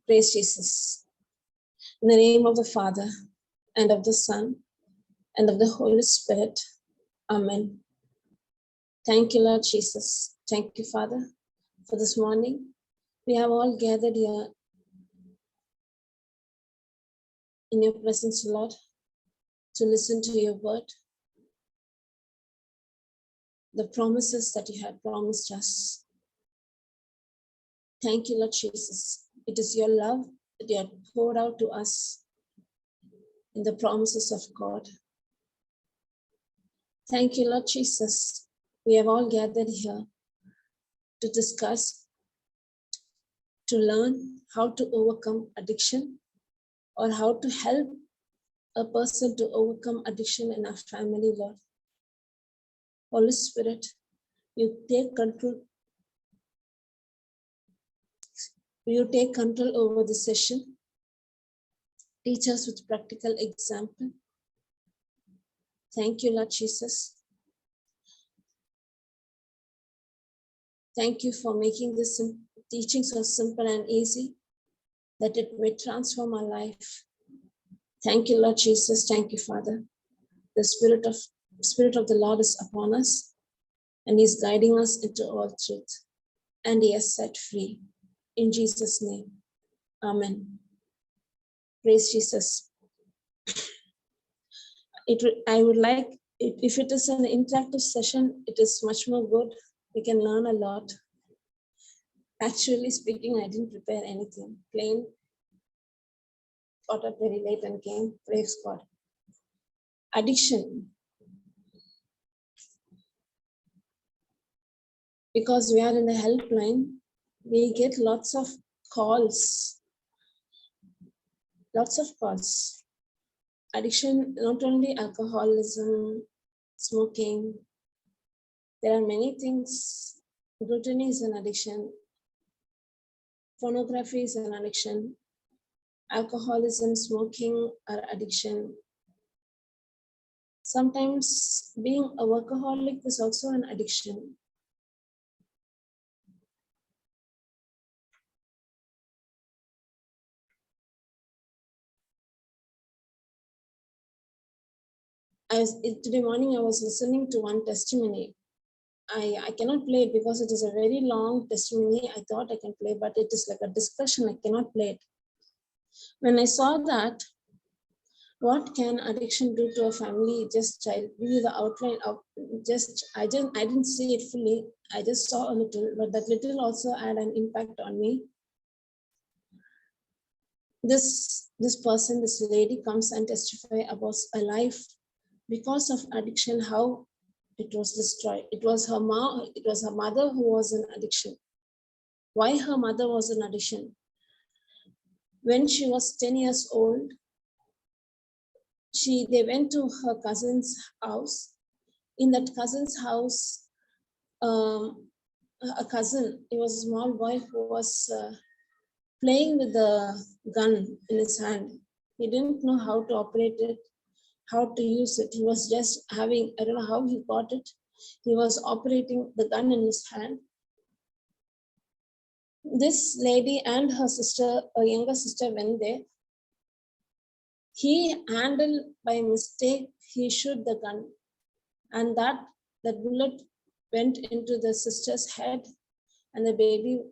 Praise Jesus. In the name of the Father, and of the Son, and of the Holy Spirit. Amen. Thank you, Lord Jesus. Thank you, Father, for this morning. We have all gathered here in your presence, Lord, to listen to your word, the promises that you have promised us. Thank you, Lord Jesus. It is your love that you have poured out to us in the promises of God. Thank you, Lord Jesus. We have all gathered here to discuss, to learn how to overcome addiction, or how to help a person to overcome addiction in our family, Lord. Holy Spirit, you take control. You take control over the session. Teach us with practical example. Thank you, Lord Jesus. Thank you for making this teaching so simple and easy that it may transform our life. Thank you, Lord Jesus. Thank you, Father. The Spirit of the Lord is upon us, and He's guiding us into all truth, and He has set free. In Jesus' name, Amen. Praise Jesus. I would like, if it is an interactive session, it is much more good. We can learn a lot. Actually speaking, I didn't prepare anything. Plain got up very late and came. Praise God. Addiction. Because we are in the helpline, we get lots of calls. Lots of calls. Addiction, not only alcoholism, smoking. There are many things. Gluttony is an addiction. Pornography is an addiction. Alcoholism, smoking are addiction. Sometimes being a workaholic is also an addiction. Today morning I was listening to one testimony. I cannot play it because it is a very long testimony. I thought I can play, but it is like a discussion. I cannot play it. When I saw that, what can addiction do to a family? Just I'll give you the outline of I didn't see it fully. I just saw a little, but that little also had an impact on me. This lady comes and testify about a life because of addiction, how it was destroyed. It was her mother who was in addiction. Why her mother was in addiction? When she was 10 years old, they went to her cousin's house. In that cousin's house, a cousin, he was a small boy who was playing with the gun in his hand. He didn't know how to operate it, how to use it. He was just having, I don't know how he got it. He was operating the gun in his hand. This lady and her sister, a younger sister, went there. He handled by mistake, he shot the gun, and that bullet went into the sister's head, and the baby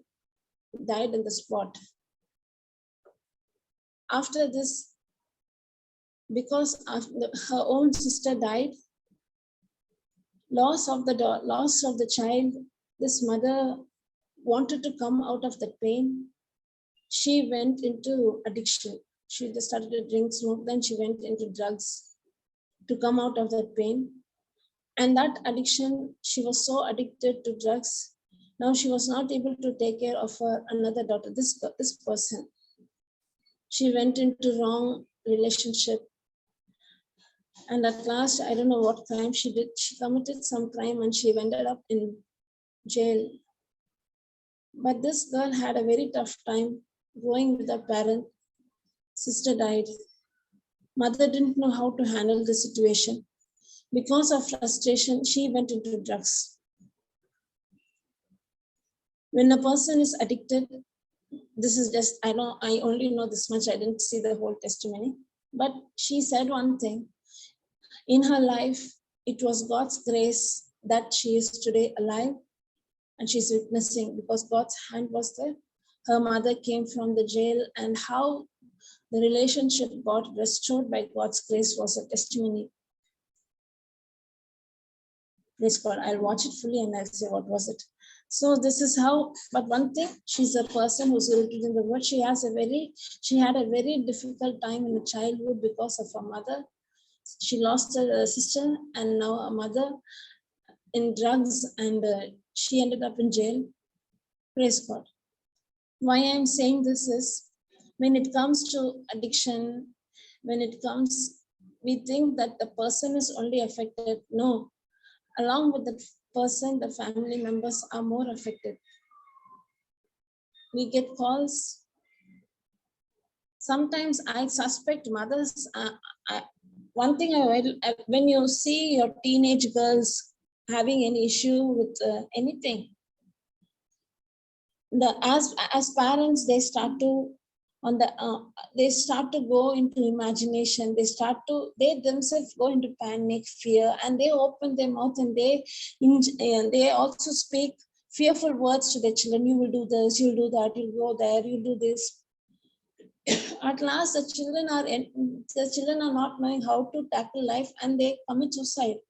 died on the spot. After this, because her own sister died, loss of the child, this mother wanted to come out of that pain. She went into addiction. She just started to drink, smoke, then she went into drugs to come out of that pain. And that addiction, she was so addicted to drugs. Now she was not able to take care of her another daughter, this person. She went into wrong relationship. And at last, I don't know what crime she did. She committed some crime and she ended up in jail. But this girl had a very tough time growing with her parent. Sister died. Mother didn't know how to handle the situation. Because of frustration, she went into drugs. When a person is addicted, this is just, I only know this much. I didn't see the whole testimony. But she said one thing. In her life, it was God's grace that she is today alive and she's witnessing, because God's hand was there. Her mother came from the jail, and how the relationship got restored by God's grace was a testimony. Praise God. I'll watch it fully and I'll say what was it. So this is how, but one thing, she's a person who's rooted in the word. She had a very difficult time in childhood because of her mother. She lost her sister and now a mother in drugs, and she ended up in jail. Praise God. Why I'm saying this is, when it comes to addiction, we think that the person is only affected. No, along with the person, the family members are more affected. We get calls. Sometimes I suspect mothers. One thing when you see your teenage girls having any issue with anything, as parents, they start to go into imagination. They themselves go into panic, fear, and they open their mouth and they also speak fearful words to their children. You will do this, you'll do that, you'll go there, you'll do this. At last, the children are not knowing how to tackle life, and they commit suicide.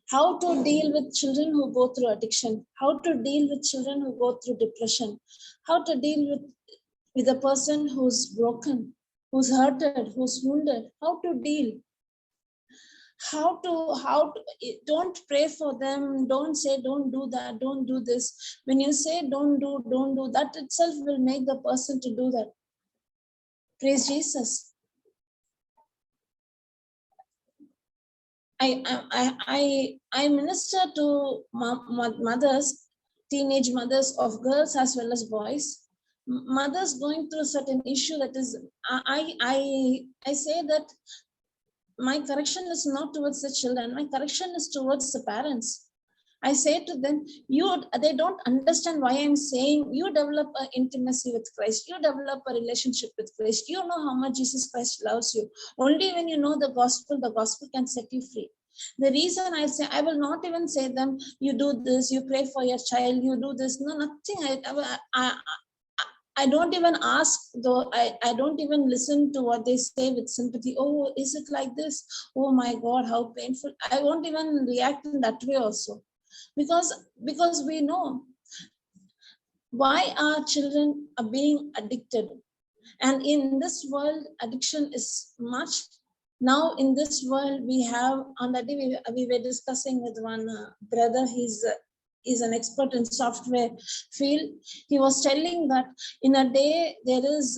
How to deal with children who go through addiction, how to deal with children who go through depression, how to deal with a person who's broken, who's hurted, who's wounded, how to deal. Don't pray for them. Don't say, don't do that, don't do this. When you say don't do, that itself will make the person to do that. Praise Jesus. I minister to mothers, teenage mothers of girls as well as boys. Mothers going through a certain issue, that is, I say that my correction is not towards the children. My correction is towards the parents. I say to them, they don't understand why I'm saying, you develop an intimacy with Christ. You develop a relationship with Christ. You know how much Jesus Christ loves you. Only when you know the gospel can set you free. The reason I say, I will not even say them, you do this, you pray for your child, you do this. No, nothing. I don't even ask, though. I don't even listen to what they say with sympathy. Oh, is it like this? Oh my God, how painful. I won't even react in that way also. Because we know why our children are being addicted. And in this world, addiction is much. Now in this world, we have, on that day we were discussing with one brother, he's an expert in software field. He was telling that in a day, there is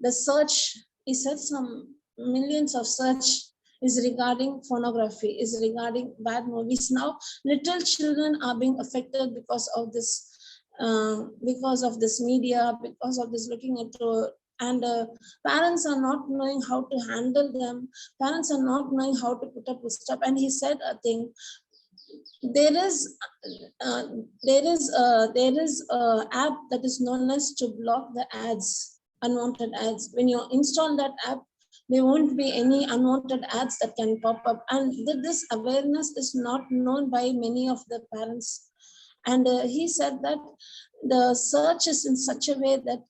the search, he said some millions of search is regarding pornography, is regarding bad movies. Now, little children are being affected because of this media, because of this looking into, and parents are not knowing how to handle them. Parents are not knowing how to put up with stuff. And he said a thing. There is a app that is known as to block the ads, unwanted ads. When you install that app, there won't be any unwanted ads that can pop up. And this awareness is not known by many of the parents. And he said that the search is in such a way that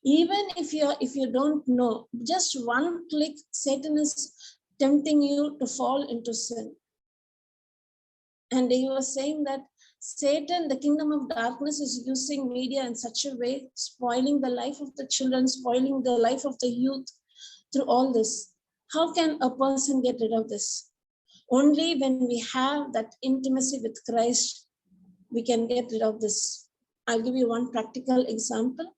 even if you don't know, just one click, Satan is tempting you to fall into sin. And he was saying that Satan, the kingdom of darkness, is using media in such a way, spoiling the life of the children, spoiling the life of the youth through all this. How can a person get rid of this? Only when we have that intimacy with Christ, we can get rid of this. I'll give you one practical example.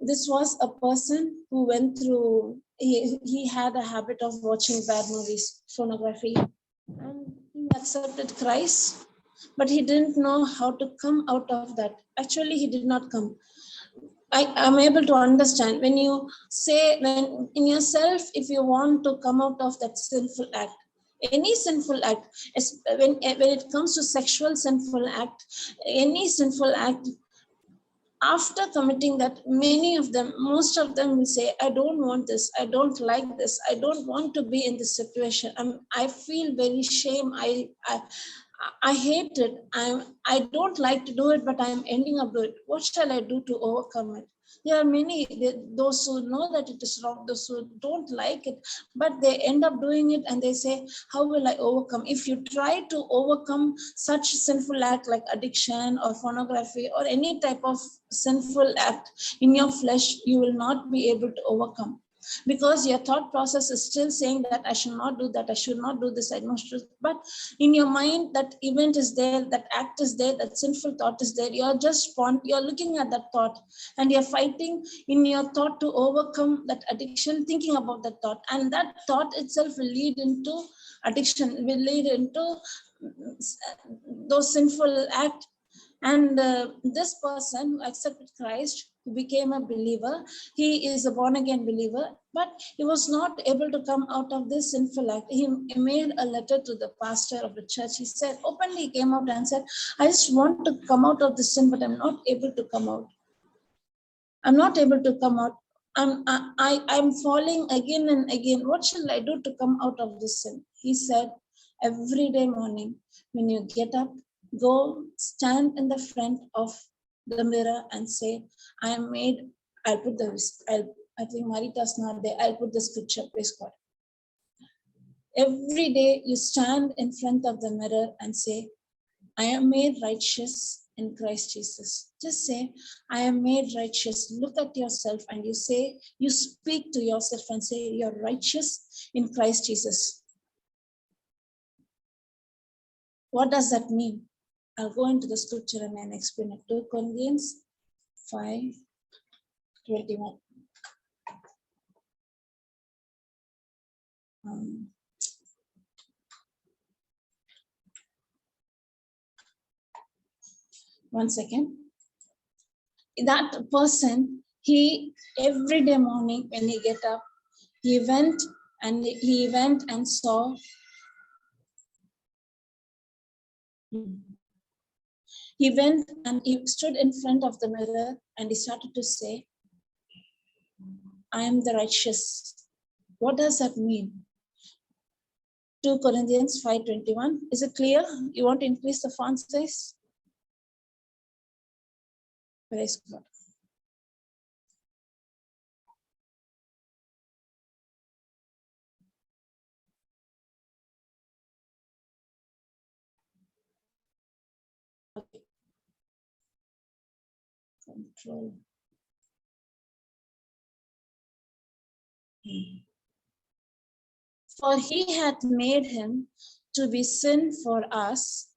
This was a person who went through, he had a habit of watching bad movies, pornography, and he accepted Christ, but he didn't know how to come out of that. Actually, he did not come. I am able to understand when you say, when in yourself, if you want to come out of that sinful act, Any sinful act, when it comes to sexual sinful act, any sinful act, after committing that, many of them, most of them will say, I don't want this, I don't like this, I don't want to be in this situation. I feel very shame. I hate it. I don't like to do it, but I'm ending up doing it. What shall I do to overcome it? There are many, those who know that it is wrong, those who don't like it, but they end up doing it and they say, how will I overcome? If you try to overcome such sinful act like addiction or pornography or any type of sinful act in your flesh, you will not be able to overcome. Because your thought process is still saying that I should not do that, I should not do this, I must do. But in your mind, that event is there, that act is there, that sinful thought is there. You're looking at that thought and you're fighting in your thought to overcome that addiction, thinking about that thought. And that thought itself will lead into addiction, will lead into those sinful acts. And this person who accepted Christ, who became a believer, he is a born again believer, but he was not able to come out of this sinful act. He made a letter to the pastor of the church. He said, openly he came out and said, I just want to come out of this sin, but I'm not able to come out. I'm not able to come out. I'm falling again and again. What shall I do to come out of this sin? He said, every day morning, when you get up, go stand in the front of the mirror and say, I am made. I think Marita's not there. I'll put the scripture, praise God. Every day you stand in front of the mirror and say, I am made righteous in Christ Jesus. Just say, I am made righteous. Look at yourself and you say, you speak to yourself and say, you're righteous in Christ Jesus. What does that mean? I'll go into the scripture and then explain it. 2 Corinthians 5:21. One second. That person, he every day morning when he get up, he went and saw. He went and he stood in front of the mirror and he started to say, I am the righteous. What does that mean? 2 Corinthians 5:21. Is it clear? You want to increase the font size? Praise God. Okay. Control. For he hath made him to be sin for us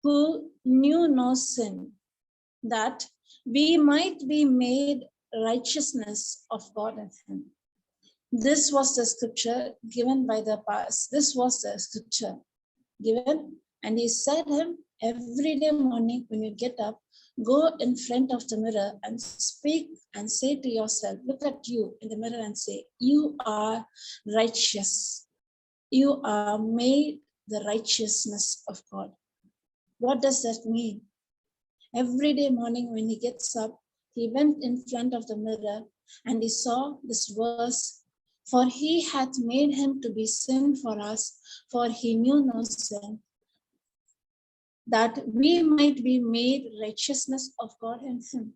who knew no sin, that we might be made righteousness of God in him. This was the scripture given by the past. This was the scripture given. And he said him, every day morning when you get up, go in front of the mirror and speak and say to yourself, look at you in the mirror and say, you are righteous. You are made the righteousness of God. What does that mean? Every day morning when he gets up, he went in front of the mirror and he saw this verse, for he hath made him to be sin for us, for he knew no sin, that we might be made righteousness of God in him.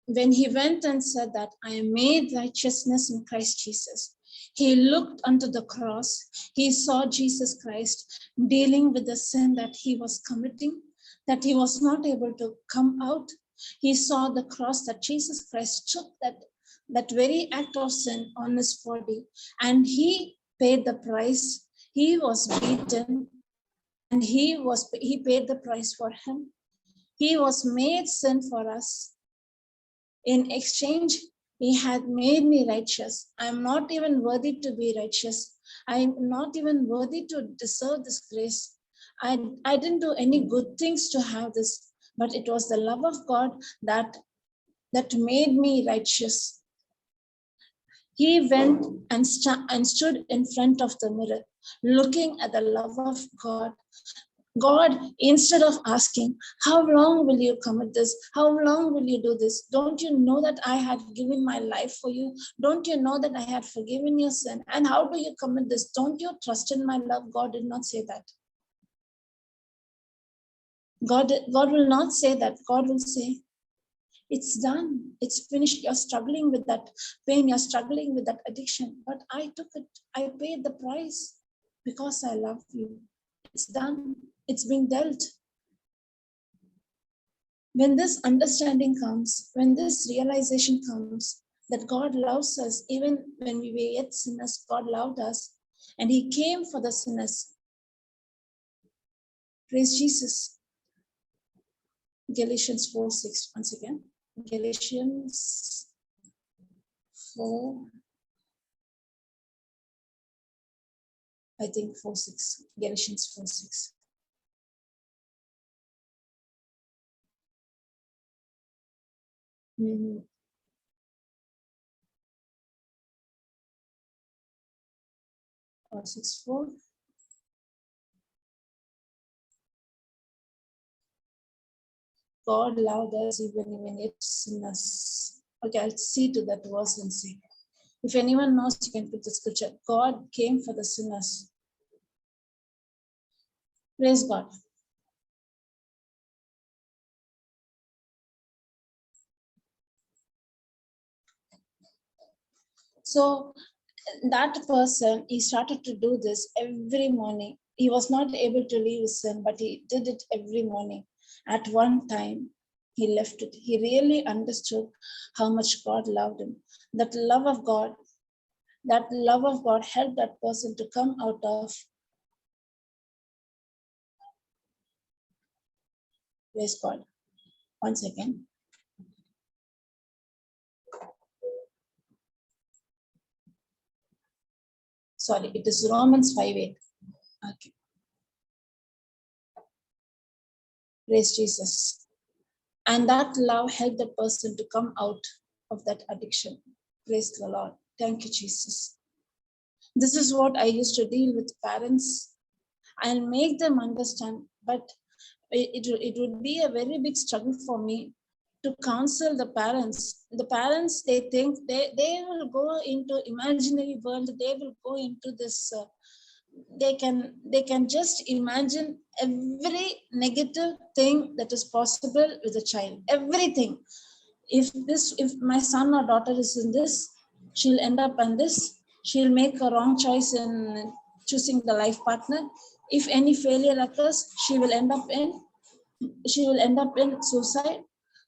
When he went and said that I am made righteousness in Christ Jesus, he looked unto the cross. He saw Jesus Christ dealing with the sin that he was committing, that he was not able to come out. He saw the cross that Jesus Christ took, that very act of sin on his body, and he paid the price. He was beaten and he paid the price for him. He was made sin for us. In exchange, he had made me righteous. I'm not even worthy to be righteous. I'm not even worthy to deserve this grace. I didn't do any good things to have this, but it was the love of God that made me righteous. He went and stood in front of the mirror, looking at the love of God. God, instead of asking, how long will you commit this? How long will you do this? Don't you know that I had given my life for you? Don't you know that I had forgiven your sin? And how do you commit this? Don't you trust in my love? God did not say that. God will not say that. God will say, it's done. It's finished. You're struggling with that pain. You're struggling with that addiction. But I took it. I paid the price because I love you. It's done. It's been dealt. When this understanding comes, when this realization comes that God loves us, even when we were yet sinners, God loved us and He came for the sinners. Praise Jesus. Galatians 4:6 once again. Galatians 4, I think 4:6. Galatians 4:6. Mm-hmm. 6:4. God loved us even when yet sinners. Okay, I'll see to that verse and see. If anyone knows, you can put the scripture. God came for the sinners. Praise God. So that person, he started to do this every morning. He was not able to leave his sin, but he did it every morning. At one time, he left it. He really understood how much God loved him. That love of God helped that person to come out of. Praise God. One second. Sorry, it is Romans 5:8. Okay. Praise Jesus. And that love helped the person to come out of that addiction. Praise the Lord. Thank you, Jesus. This is what I used to deal with parents and make them understand, but it would be a very big struggle for me to counsel the parents. The parents, they think they will go into imaginary world, they will go into this, they can just imagine every negative thing that is possible with a child, everything. If my son or daughter is in this, she'll end up in this, she'll make a wrong choice in choosing the life partner. If any failure occurs, she will end up in suicide,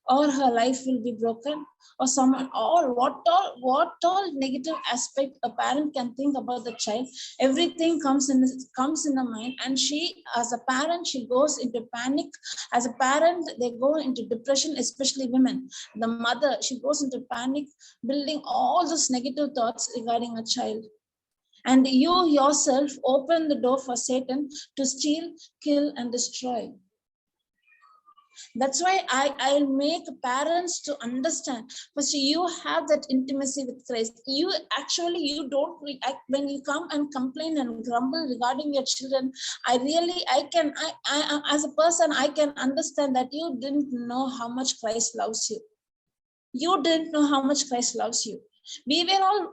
or her life will be broken, or someone, or what all negative aspect a parent can think about the child. Everything comes in the mind, and she, as a parent, she goes into panic. As a parent, they go into depression, especially women. The mother, she goes into panic, building all those negative thoughts regarding a child. And you yourself open the door for Satan to steal, kill, and destroy. That's why I'll make parents to understand. First, you have that intimacy with Christ. You don't react when you come and complain and grumble regarding your children. I as a person, I can understand that you didn't know how much Christ loves you. You didn't know how much Christ loves you. We were all,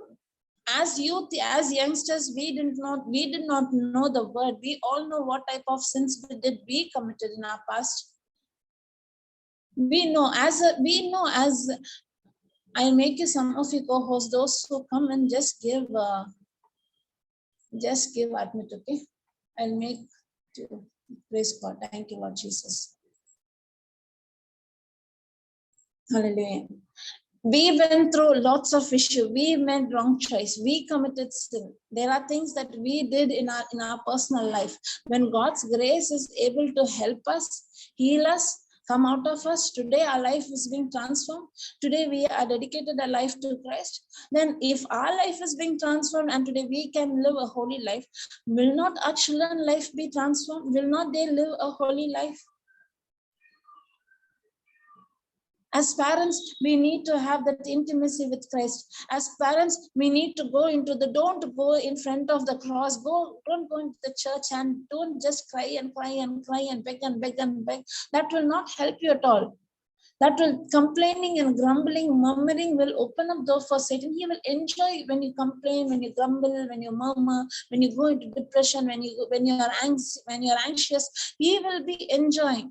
as youth, as youngsters, we did not know the word. We all know what type of sins we committed in our past. We know as I make you some of you co-hosts, those who come and just give admit, okay? I'll make you. Praise God. Thank you, Lord Jesus. Hallelujah. We went through lots of issues. We made wrong choice. We committed sin. There are things that we did in our personal life. When God's grace is able to help us, heal us, come out of us, today our life is being transformed. Today we are dedicated our life to Christ. Then if our life is being transformed and today we can live a holy life, will not our children's life be transformed? Will not they live a holy life? As parents, we need to have that intimacy with Christ. As parents, we need to go into don't go in front of the cross. Don't go into the church and don't just cry and cry and cry and beg and beg and beg. That will not help you at all. That will complaining and grumbling, murmuring will open up door for Satan. He will enjoy when you complain, when you grumble, when you murmur, when you go into depression, when you are anxious. He will be enjoying.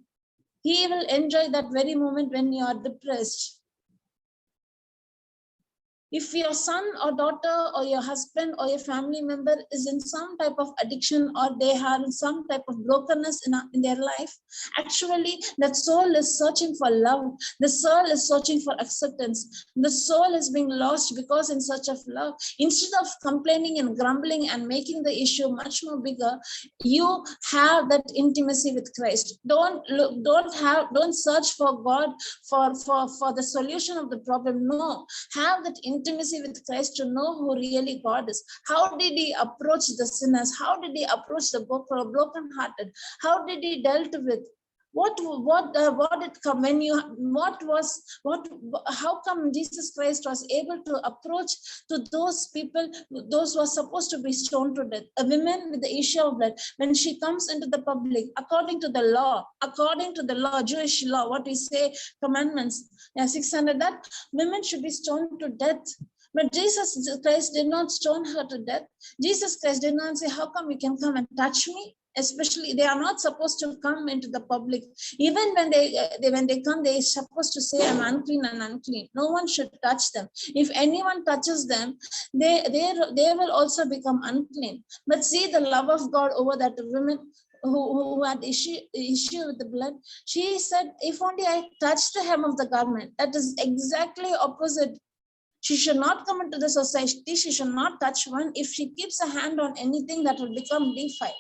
He will enjoy that very moment when you are depressed. If your son or daughter or your husband or your family member is in some type of addiction or they have some type of brokenness in their life, actually that soul is searching for love. The soul is searching for acceptance. The soul is being lost because in search of love. Instead of complaining and grumbling and making the issue much more bigger, you have that intimacy with Christ. Don't search for God for the solution of the problem. No, have that intimacy with Christ to know who really God is. How did he approach the sinners? How did he approach the broken-hearted? How did he dealt with? How come Jesus Christ was able to approach to those people, those who are supposed to be stoned to death? A woman with the issue of blood, when she comes into the public, according to the law, Jewish law, what we say, commandments, 600, that women should be stoned to death. But Jesus Christ did not stone her to death. Jesus Christ did not say, how come you can come and touch me? Especially, they are not supposed to come into the public. Even when they come, they are supposed to say, I'm unclean and unclean. No one should touch them. If anyone touches them, they will also become unclean. But see the love of God over that woman who had issue with the blood. She said, if only I touch the hem of the garment. That is exactly opposite. She should not come into the society. She should not touch one. If she keeps a hand on anything, that will become defiled.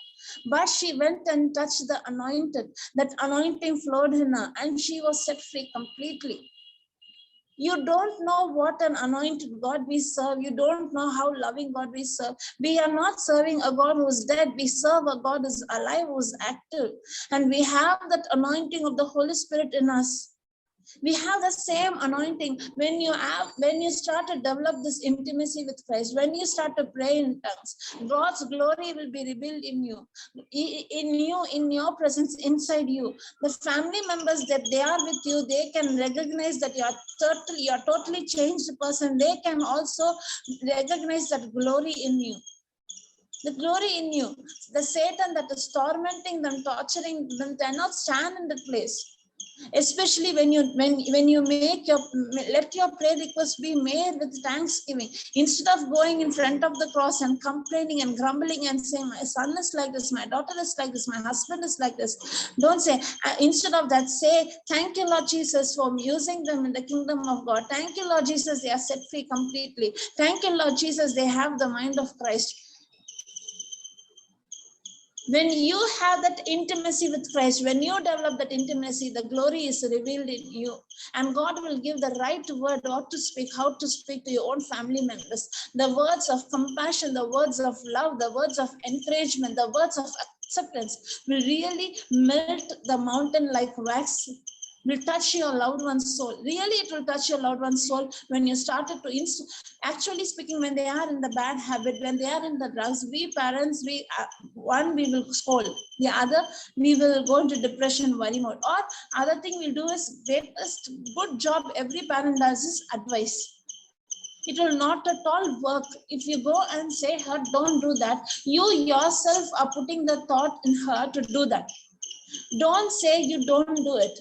But she went and touched the anointed. That anointing flowed in her and she was set free completely. You don't know what an anointed God we serve. You don't know how loving God we serve. We are not serving a God who is dead. We serve a God who is alive, who is active. And we have that anointing of the Holy Spirit in us. We have the same anointing. When you start to develop this intimacy with Christ, when you start to pray in tongues, God's glory will be revealed in you, in your presence, inside you. The family members that they are with you, they can recognize that you are totally changed person. They can also recognize that glory in you. The glory in you. The Satan that is tormenting them, torturing them, cannot stand in the place. Especially when you let your prayer request be made with thanksgiving, instead of going in front of the cross and complaining and grumbling and saying, my son is like this, my daughter is like this, my husband is like this. Don't say. Instead of that, say, thank you, Lord Jesus, for using them in the kingdom of God. Thank you, Lord Jesus, they are set free completely. Thank you, Lord Jesus, they have the mind of Christ. When you have that intimacy with Christ, when you develop that intimacy, the glory is revealed in you. And God will give the right word, what to speak, how to speak to your own family members. The words of compassion, the words of love, the words of encouragement, the words of acceptance will really melt the mountain like wax. Will touch your loved one's soul. Really, it will touch your loved one's soul when you started to actually speaking, when they are in the bad habit, when they are in the drugs, we parents, one, we will scold. The other, we will go into depression, worry mode. Or other thing we'll do is, greatest good job every parent does is advice. It will not at all work. If you go and say her, don't do that, you yourself are putting the thought in her to do that. Don't say you don't do it.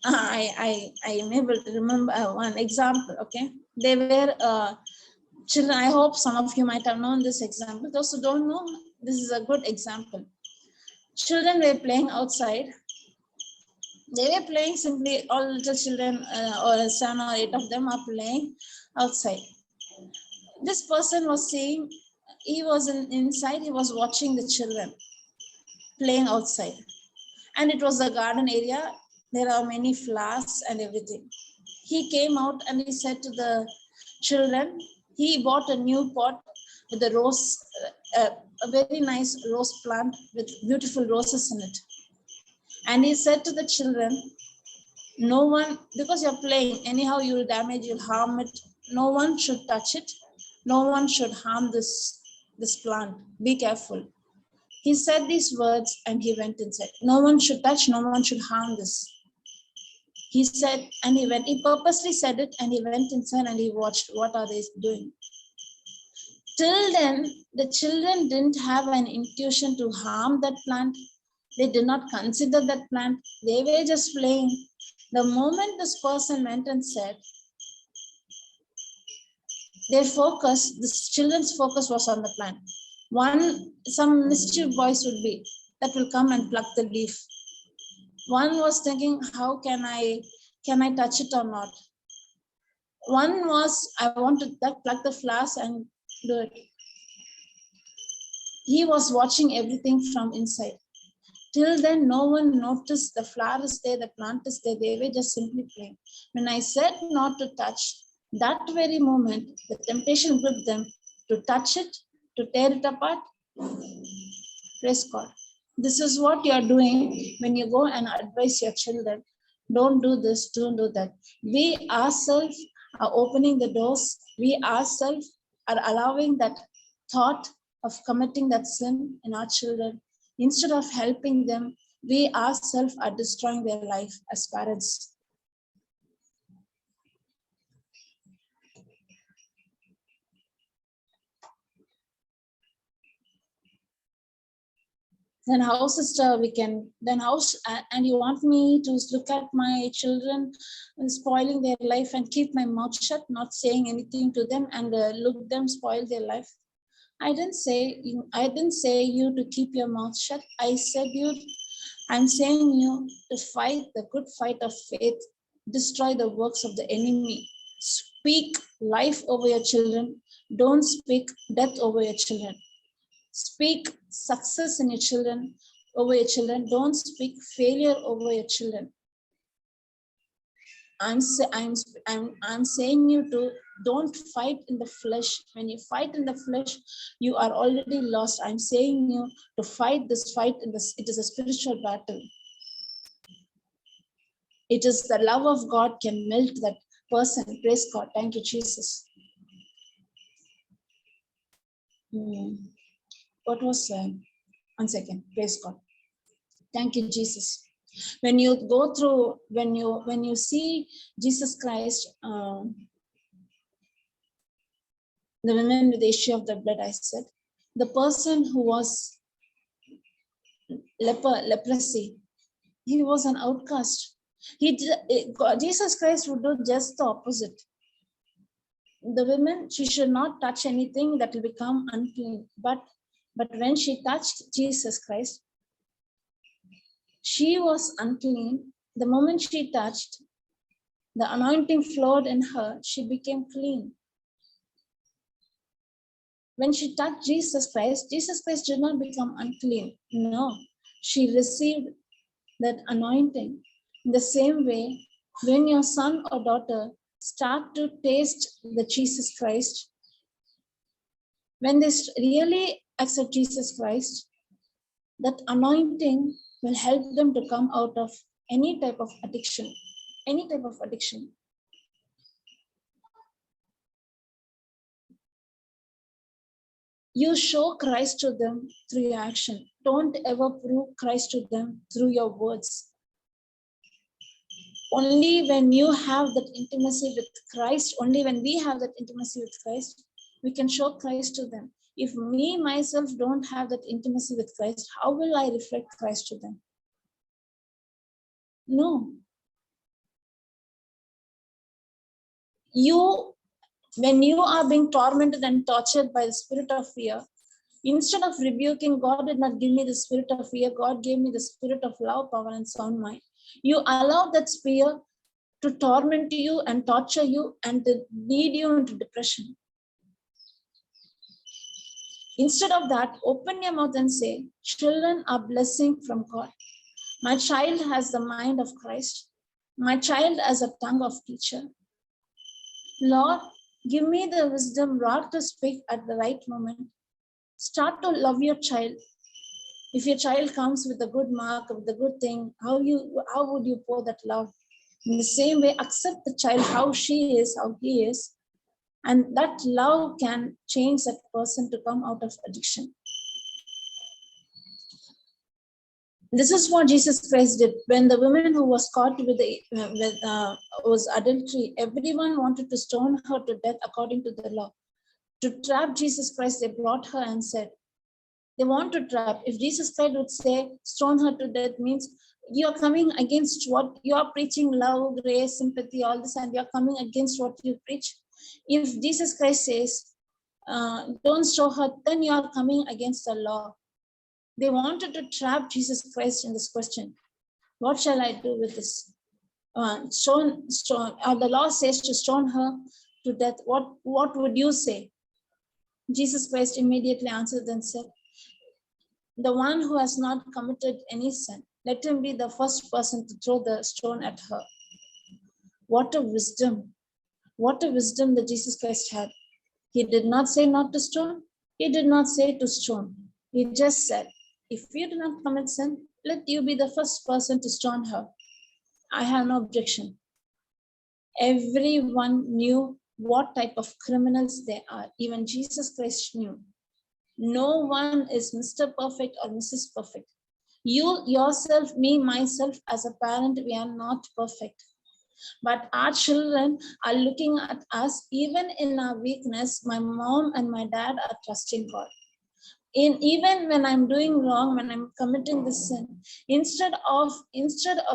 I am able to remember one example. Okay, they were children. I hope some of you might have known this example. Those who don't know, this is a good example. Children were playing outside. They were playing simply. All little children, or 7 or 8 of them, are playing outside. This person was seeing. He was inside. He was watching the children playing outside, and it was a garden area. There are many flowers and everything. He came out and he said to the children, he bought a new pot with a rose, a very nice rose plant with beautiful roses in it. And he said to the children, No one, because you're playing, anyhow you'll damage, you'll harm it. No one should touch it. No one should harm this plant. Be careful. He said these words and he went inside. No one should touch, no one should harm this. He said, and he purposely said it, and he went inside and he watched what are they doing. Till then, the children didn't have an intuition to harm that plant. They did not consider that plant. They were just playing. The moment this person went and said, their focus, the children's focus was on the plant. Some mischief boys would be, that will come and pluck the leaf. One was thinking, how can I touch it or not? One was, I want to pluck the flowers and do it. He was watching everything from inside. Till then, no one noticed the flower is there, the plant is there. They were just simply playing. When I said not to touch, that very moment, the temptation gripped them to touch it, to tear it apart. Praise God. This is what you are doing when you go and advise your children. Don't do this, don't do that. We ourselves are opening the doors. We ourselves are allowing that thought of committing that sin in our children. Instead of helping them, we ourselves are destroying their life as parents. Then how, sister, and you want me to look at my children spoiling their life and keep my mouth shut, not saying anything to them, and look them spoil their life? I didn't say you to keep your mouth shut. I'm saying you to fight the good fight of faith, destroy the works of the enemy. Speak life over your children. Don't speak death over your children. Speak success in your children, over your children. Don't speak failure over your children. I'm saying you to don't fight in the flesh. When you fight in the flesh, you are already lost. I'm saying you to fight this fight in this. It is a spiritual battle. It is the love of God can melt that person. Praise God. Thank you, Jesus. What was 1 second? Praise God. Thank you, Jesus. When you go through, when you see Jesus Christ, the women with the issue of the blood, I said, the person who was leprosy, he was an outcast. Jesus Christ would do just the opposite. The women, she should not touch anything that will become unclean. But when she touched Jesus Christ, she was unclean. The moment she touched, the anointing flowed in her. She became clean. When she touched Jesus Christ did not become unclean. No, she received that anointing. In the same way, when your son or daughter start to taste the Jesus Christ, when they really accept Jesus Christ, that anointing will help them to come out of any type of addiction. You show Christ to them through your action. Don't ever prove Christ to them through your words. Only when you have that intimacy with Christ, only when we have that intimacy with Christ, we can show Christ to them. If me, myself, don't have that intimacy with Christ, how will I reflect Christ to them? No. When you are being tormented and tortured by the spirit of fear, instead of rebuking, God did not give me the spirit of fear. God gave me the spirit of love, power, and sound mind. You allow that fear to torment you and torture you and to lead you into depression. Instead of that, open your mouth and say, children are blessing from God. My child has the mind of Christ. My child has a tongue of teacher. Lord, give me the wisdom, Lord, to speak at the right moment. Start to love your child. If your child comes with a good mark, with a good thing, how would you pour that love? In the same way, accept the child how she is, how he is, and that love can change that person to come out of addiction. This is what Jesus Christ did. When the woman who was caught with was adultery, everyone wanted to stone her to death according to the law. To trap Jesus Christ, they brought her and said, they want to trap. If Jesus Christ would say, stone her to death, means you're coming against what you're preaching, love, grace, sympathy, all this, and you're coming against what you preach. If Jesus Christ says, don't stone her, then you're coming against the law. They wanted to trap Jesus Christ in this question. What shall I do with this? Stone, the law says to stone her to death. What would you say? Jesus Christ immediately answered and said, the one who has not committed any sin, let him be the first person to throw the stone at her. What a wisdom. What a wisdom that Jesus Christ had. He did not say not to stone. He did not say to stone. He just said, if you do not commit sin, let you be the first person to stone her. I have no objection. Everyone knew what type of criminals they are. Even Jesus Christ knew. No one is Mr. Perfect or Mrs. Perfect. You yourself, me, myself, as a parent, we are not perfect. But our children are looking at us, even in our weakness. My mom and my dad are trusting God. Even when I'm doing wrong, when I'm committing this sin, instead of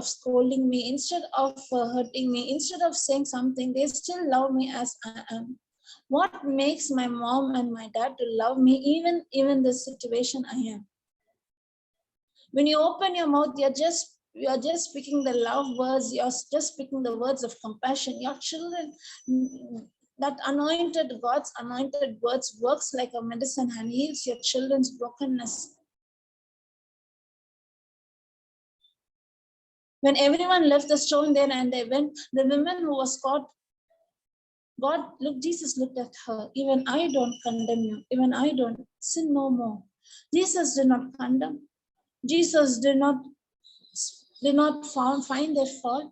scolding me, instead of hurting me, instead of saying something, they still love me as I am. What makes my mom and my dad to love me, even the situation I am? When you open your mouth, you're just speaking the love words. You're just speaking the words of compassion. Your children, that God's anointed words works like a medicine and heals your children's brokenness. When everyone left the stone there and they went, the woman who was caught, Jesus looked at her. Even I don't condemn you. Even I don't sin no more. Jesus did not condemn. Jesus did not find their fault.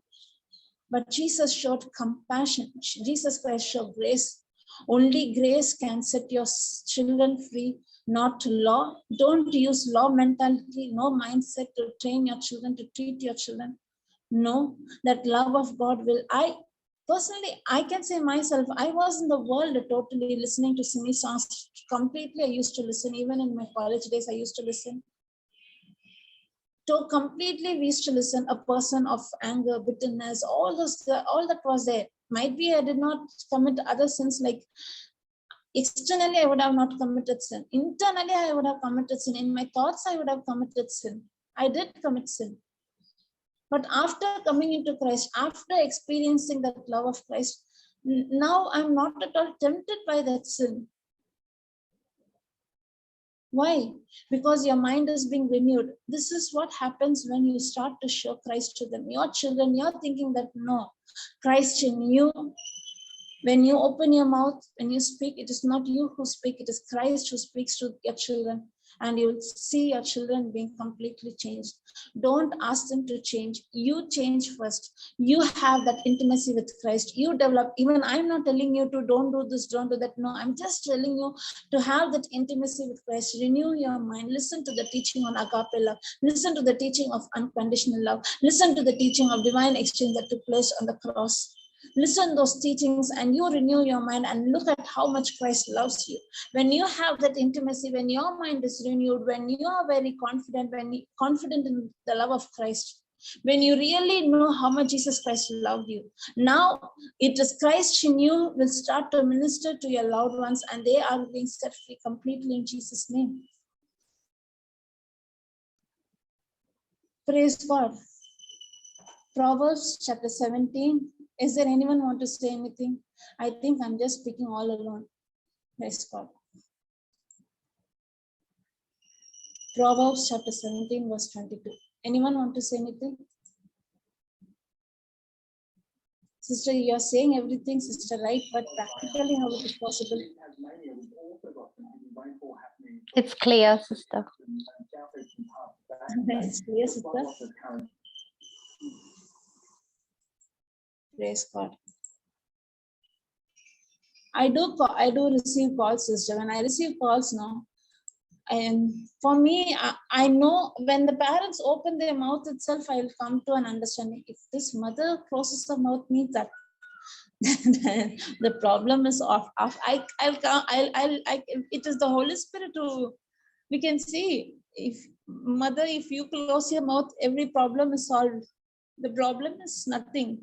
But Jesus showed compassion. Jesus Christ showed grace. Only grace can set your children free, not law. Don't use law mentality, no mindset to train your children, to treat your children. No, that love of God will. Personally, I can say myself, I was in the world totally listening to Simi songs completely. I used to listen. Even in my college days, I used to listen. So completely we used to listen, a person of anger, bitterness, all that was there. Might be I did not commit other sins, like externally I would have not committed sin. Internally I would have committed sin. In my thoughts I would have committed sin. I did commit sin. But after coming into Christ, after experiencing that love of Christ, now I'm not at all tempted by that sin. Why? Because your mind is being renewed. This is what happens when you start to show Christ to them. Your children, you're thinking that no, Christ in you. When you open your mouth, when you speak, it is not you who speak, it is Christ who speaks to your children. And you'll see your children being completely changed. Don't ask them to change. You change first. You have that intimacy with Christ. You develop. Even I'm not telling you to don't do this, don't do that. No, I'm just telling you to have that intimacy with Christ. Renew your mind. Listen to the teaching on agape love. Listen to the teaching of unconditional love. Listen to the teaching of divine exchange that took place on the cross. Listen to those teachings and you renew your mind and look at how much Christ loves you. When you have that intimacy, when your mind is renewed, when you are very confident, when you're confident in the love of Christ, when you really know how much Jesus Christ loved you, now it is Christ in you will start to minister to your loved ones and they are being set free completely in Jesus' name. Praise God. Proverbs chapter 17. Is there anyone want to say anything? I think I'm just speaking all alone. Praise God. Proverbs chapter 17 verse 22. Anyone want to say anything? Sister, you're saying everything, sister, right? But practically, how it is possible? It's clear, sister. It's clear, sister. Praise God. I do receive calls, sister. When I receive calls now, and for me, I know when the parents open their mouth itself, I'll come to an understanding. If this mother closes her mouth, means that then the problem is off. It is the Holy Spirit who we can see. If mother, if you close your mouth, every problem is solved. The problem is nothing.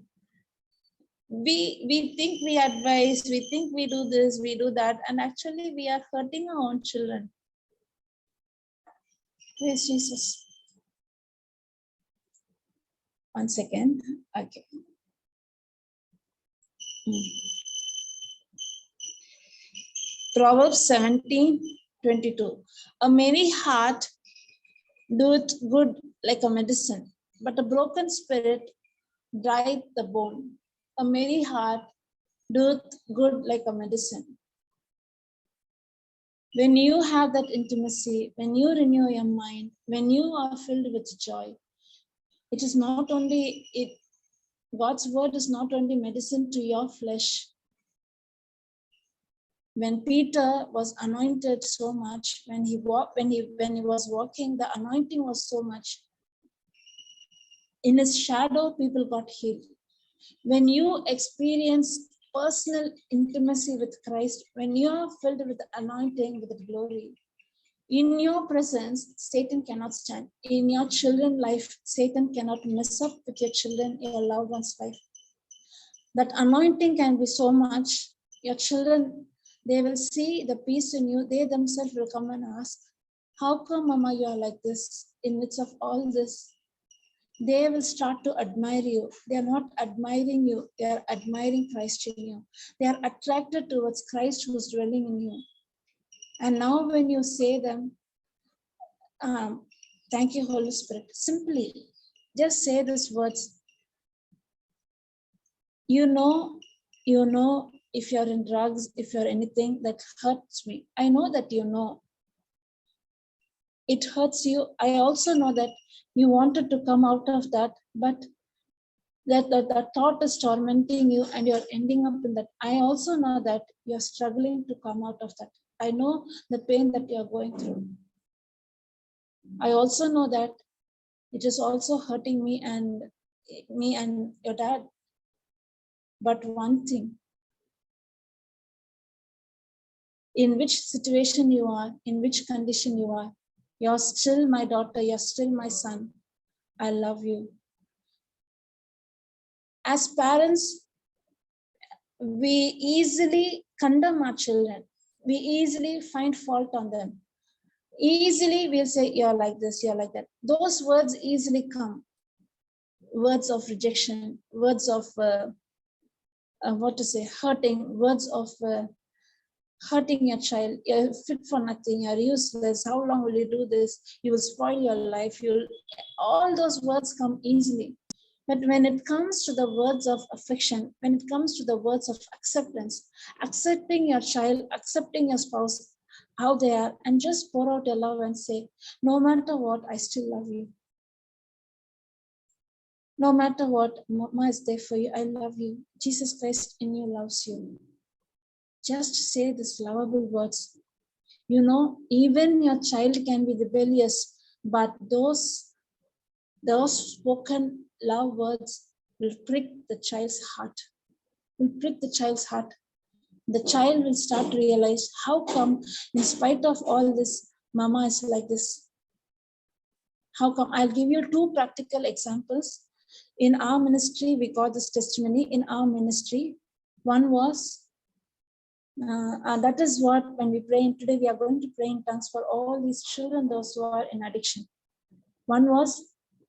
We think we advise, we think we do this, we do that, and actually we are hurting our own children. Praise Jesus. One second. Okay. Proverbs 17:22. A merry heart doeth good like a medicine, but a broken spirit drieth the bone. A merry heart doeth good like a medicine. When you have that intimacy, when you renew your mind, when you are filled with joy, it is not only God's word is not only medicine to your flesh. When Peter was anointed so much, when he was walking, the anointing was so much. In his shadow, people got healed. When you experience personal intimacy with Christ, when you are filled with the anointing, with the glory, in your presence, Satan cannot stand. In your children's life, Satan cannot mess up with your children, your loved one's life. That anointing can be so much. Your children, they will see the peace in you. They themselves will come and ask, how come, Mama, you are like this? In midst of all this, they will start to admire you. They are not admiring you. They are admiring Christ in you. They are attracted towards Christ who is dwelling in you. And now when you say them, thank you, Holy Spirit, simply just say these words. You know, if you're in drugs, if you're anything that hurts me, I know that you know. It hurts you. I also know that you wanted to come out of that, but that thought is tormenting you and you're ending up in that. I also know that you're struggling to come out of that. I know the pain that you're going through. I also know that it is also hurting me and your dad. But one thing, in which situation you are, in which condition you are, you're still my daughter, you're still my son. I love you. As parents, we easily condemn our children. We easily find fault on them. Easily we'll say, you're like this, you're like that. Those words easily come. Words of rejection, words of, hurting, words of hurting your child. You're fit for nothing, you're useless. How long will you do this? You will spoil your life. All those words come easily. But when it comes to the words of affection, when it comes to the words of acceptance, accepting your child, accepting your spouse, how they are, and just pour out your love and say, no matter what, I still love you. No matter what, Mama is there for you. I love you. Jesus Christ in you loves you. Just say these lovable words. You know, even your child can be rebellious, but those spoken love words will prick the child's heart. Will prick the child's heart. The child will start to realize, how come, in spite of all this, Mama is like this? How come? I'll give you two practical examples. In our ministry, we got this testimony in our ministry. One was, that is what, when we pray, today we are going to pray in tongues for all these children, those who are in addiction. One was,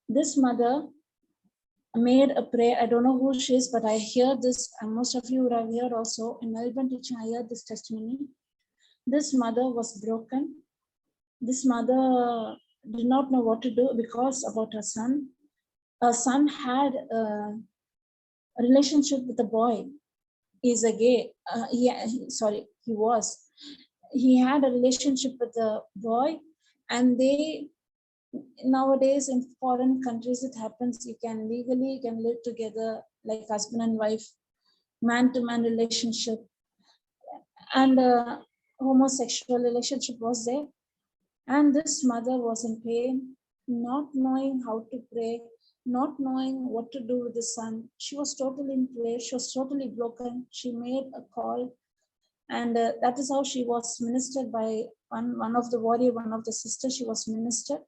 this mother made a prayer. I don't know who she is, but I hear this, and most of you would have heard also in Melbourne teaching, I heard this testimony. This mother was broken. This mother did not know what to do because about her son. Her son had a relationship with a boy. He's a gay. He was. He had a relationship with a boy, and they, nowadays in foreign countries it happens. You can legally live together like husband and wife, man-to-man relationship, and homosexual relationship was there. And this mother was in pain, not knowing how to pray, not knowing what to do with the son. She was totally in prayer. She was totally broken. She made a call, and that is how she was ministered by one of the warrior, one of the sisters. She was ministered,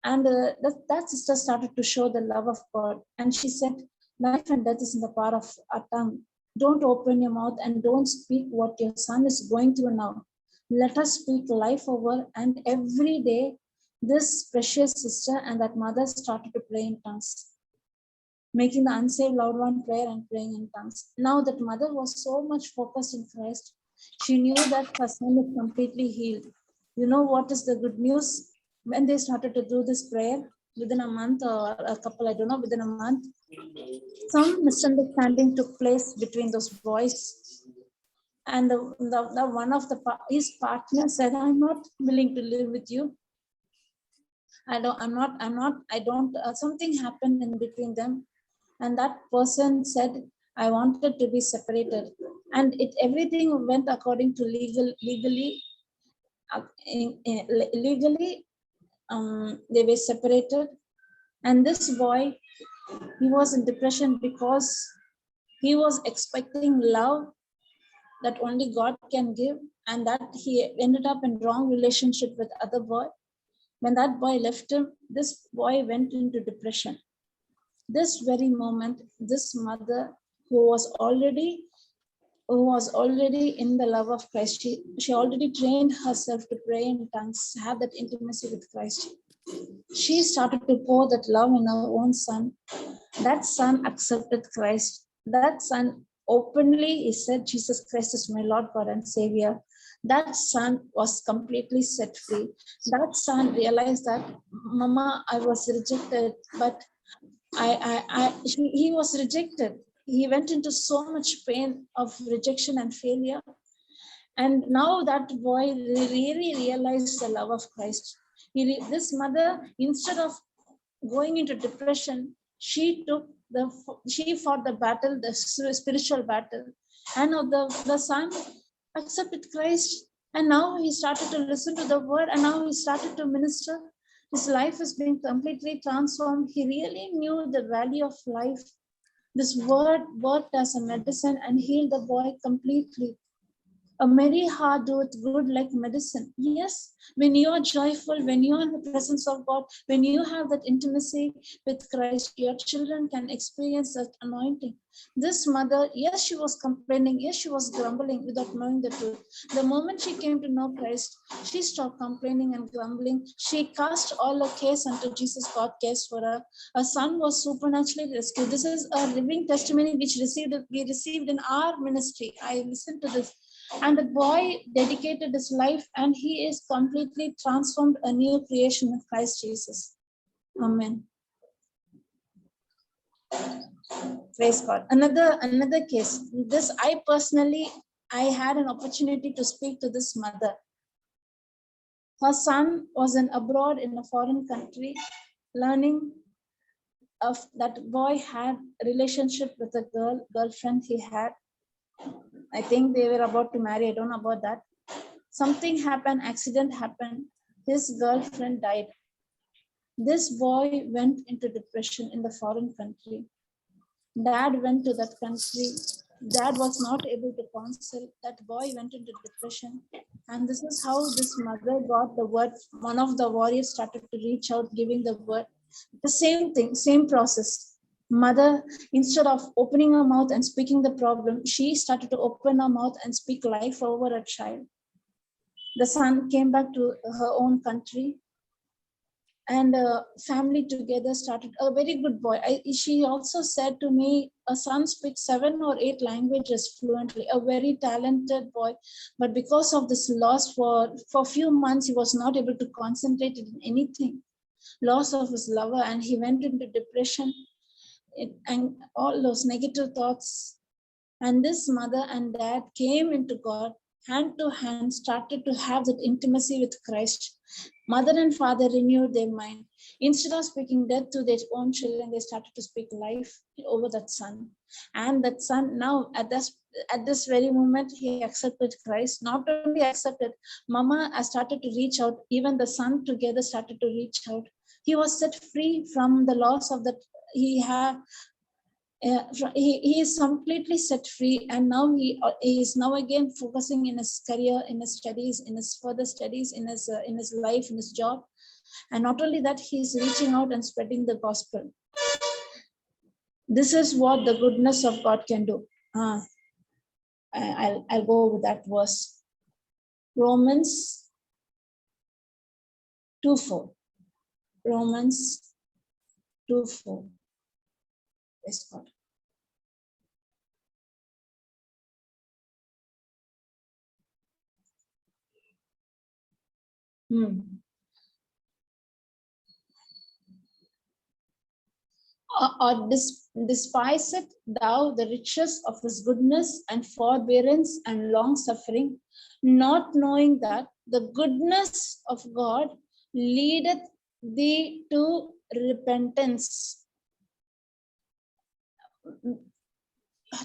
and that sister started to show the love of God. And she said, "Life and death is in the power of our tongue. Don't open your mouth and don't speak what your son is going through now. Let us speak life over." And every day, this precious sister and that mother started to pray in tongues, making the unsaved loved one prayer and praying in tongues. Now that mother was so much focused in Christ, she knew that her son is completely healed. You know what is the good news? When they started to do this prayer, within a month or a couple, I don't know, within a month, some misunderstanding took place between those boys. And the one of his partners said, "I'm not willing to live with you. Something happened in between them." And that person said, "I wanted to be separated." And everything went according to legally. Legally, they were separated. And this boy, he was in depression because he was expecting love that only God can give, and that he ended up in wrong relationship with other boy. When that boy left him, this boy went into depression. This very moment, this mother who was already in the love of Christ, she already trained herself to pray in tongues, have that intimacy with Christ. She started to pour that love in her own son. That son accepted Christ. That son openly, he said, "Jesus Christ is my Lord God and Savior." That son was completely set free. That son realized that, "Mama, I was rejected, but he was rejected." He went into so much pain of rejection and failure. And now that boy really realized the love of Christ. This mother, instead of going into depression, she fought the battle, the spiritual battle. And now the son accepted Christ. And now he started to listen to the word, and now he started to minister. His life is being completely transformed. He really knew the value of life. This word worked as a medicine and healed the boy completely. A merry heart doeth good like medicine. Yes, when you are joyful, when you are in the presence of God, when you have that intimacy with Christ, your children can experience that anointing. This mother, yes, she was complaining, yes, she was grumbling without knowing the truth. The moment she came to know Christ, she stopped complaining and grumbling. She cast all her cares unto Jesus. God cares for her. Her son was supernaturally rescued. This is a living testimony which we received in our ministry. I listened to this. And the boy dedicated his life, and he is completely transformed, a new creation with Christ Jesus. Amen. Praise God. Another case. This I had an opportunity to speak to this mother. Her son was abroad in a foreign country, learning of that boy had a relationship with a girlfriend he had. I think they were about to marry. I don't know about that. Something happened, accident happened. His girlfriend died. This boy went into depression in the foreign country. Dad went to that country. Dad was not able to counsel. That boy went into depression. And this is how this mother got the word. One of the warriors started to reach out, giving the word. The same thing, same process. Mother, instead of opening her mouth and speaking the problem, she started to open her mouth and speak life over a child. The son came back to her own country, and family together started. A very good boy. She also said to me, a son speaks 7 or 8 languages fluently, a very talented boy. But because of this loss, for a few months, he was not able to concentrate in anything. Loss of his lover, and he went into depression. And all those negative thoughts. And this mother and dad came into God, hand to hand, started to have that intimacy with Christ. Mother and father renewed their mind. Instead of speaking death to their own children, they started to speak life over that son. And that son now, at this very moment, he accepted Christ. Not only accepted, Mama has started to reach out. Even the son together started to reach out. He was set free from the loss of that he had. He is completely set free, and now he is now again focusing in his career, in his studies, in his further studies, in his life, in his job. And not only that, he is reaching out and spreading the gospel. This is what the goodness of God can do. I'll go with that verse. Romans 2:4. Romans 2:4. Praise God. Or despisest thou the riches of his goodness and forbearance and long suffering, not knowing that the goodness of God leadeth thee to repentance.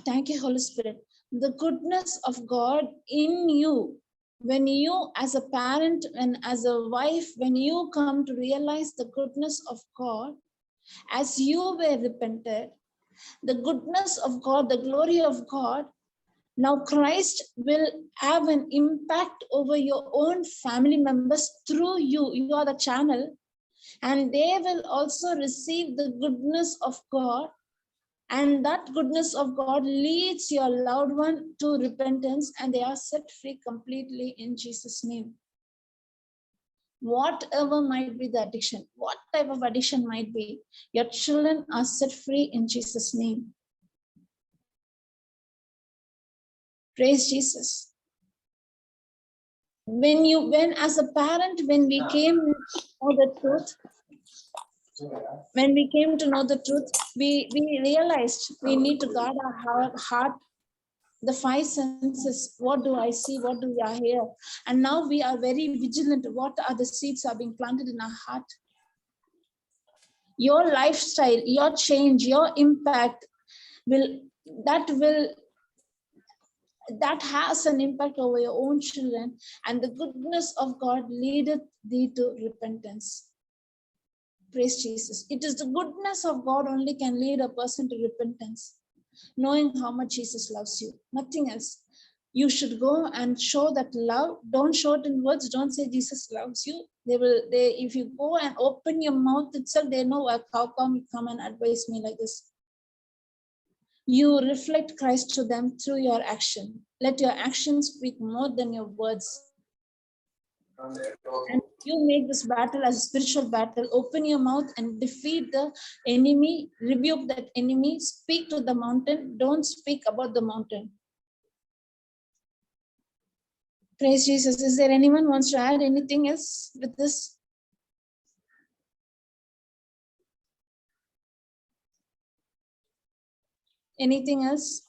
Thank you, Holy Spirit. The goodness of God in you, when you as a parent and as a wife, when you come to realize the goodness of God, as you were repented, the goodness of God, the glory of God, now Christ will have an impact over your own family members through you. You are the channel, and they will also receive the goodness of God. And that goodness of God leads your loved one to repentance, and they are set free completely in Jesus' name. Whatever might be the addiction, what type of addiction might be, your children are set free in Jesus' name. Praise Jesus. When as a parent, when we came to know the truth, we realized we need to guard our heart, the five senses. What do I see? What do I hear? And now we are very vigilant. What are the seeds are being planted in our heart? Your lifestyle, your change, your impact that has an impact over your own children, and the goodness of God leadeth thee to repentance. Praise Jesus. It is the goodness of God only can lead a person to repentance, knowing how much Jesus loves you, nothing else. You should go and show that love. Don't show it in words. Don't say Jesus loves you. If you go and open your mouth itself, they know how come you come and advise me like this. You reflect Christ to them through your action. Let your actions speak more than your words. And you make this battle as a spiritual battle. Open your mouth and defeat the enemy, rebuke that enemy, speak to the mountain. Don't speak about the mountain. Praise Jesus. Is there anyone who wants to add anything else with this? Anything else?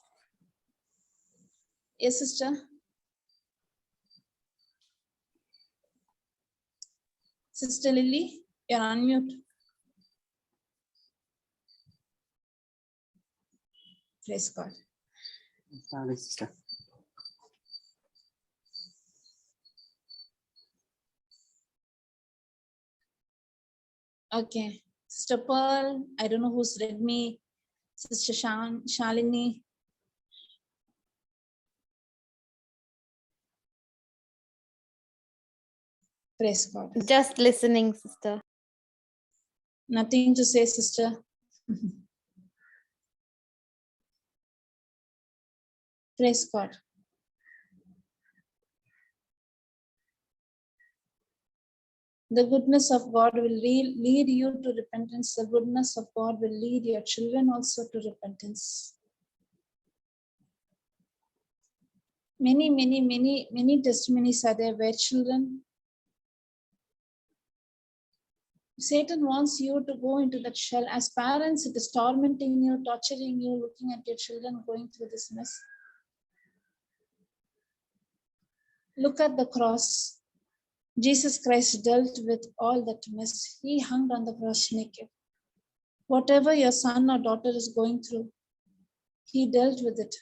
Yes, sister. Sister Lily, you're on mute. Praise God. Sorry, sister. Okay. Sister Pearl, I don't know who's read me. Sister Shalini. Praise God. Just listening, sister. Nothing to say, sister. Praise God. The goodness of God will lead you to repentance. The goodness of God will lead your children also to repentance. Many testimonies are there where children, Satan wants you to go into that shell. As parents, it is tormenting you, torturing you, looking at your children going through this mess. Look at the cross. Jesus Christ dealt with all that mess. He hung on the cross naked. Whatever your son or daughter is going through, he dealt with it.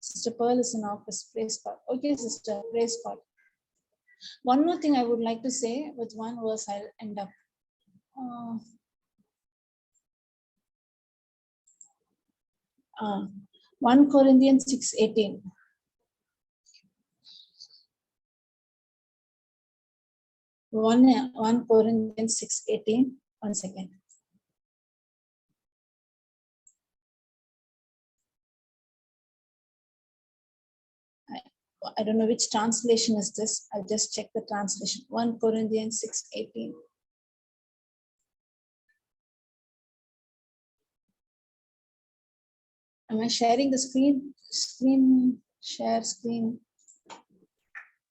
Sister Pearl is in office. Praise God. Okay, sister, praise God. One more thing I would like to say with one verse, I'll end up. 1 Corinthians 6:18. 1 Corinthians 6:18. 1 second. I don't know which translation is this. I'll just check the translation. 1 Corinthians 6:18. Am I sharing the screen? Share screen.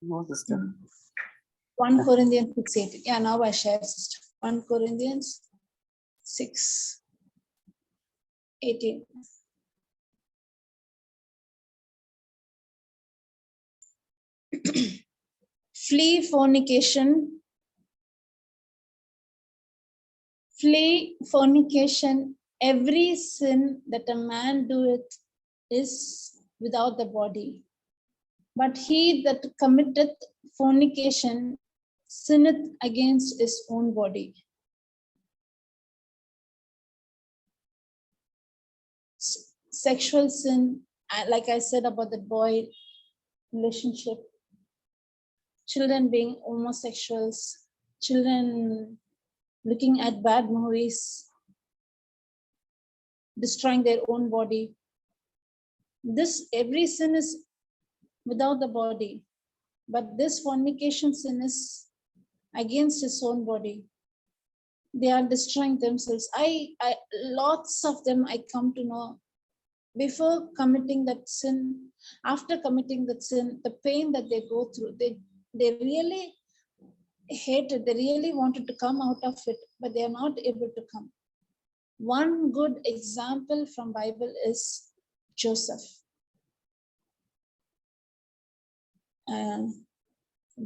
No, sister. 1 Corinthians 6:18. Yeah, now I share, sister. 1 Corinthians 6:18. Flee fornication. Flee fornication. Every sin that a man doeth is without the body. But he that committeth fornication sinneth against his own body. Sexual sin, like I said about the boy relationship, children being homosexuals, children looking at bad movies, destroying their own body. Every sin is without the body, but this fornication sin is against his own body. They are destroying themselves. Lots of them I come to know before committing that sin, after committing that sin, the pain that they go through, they really hate it. They really wanted to come out of it, but they are not able to come. One good example from Bible is Joseph.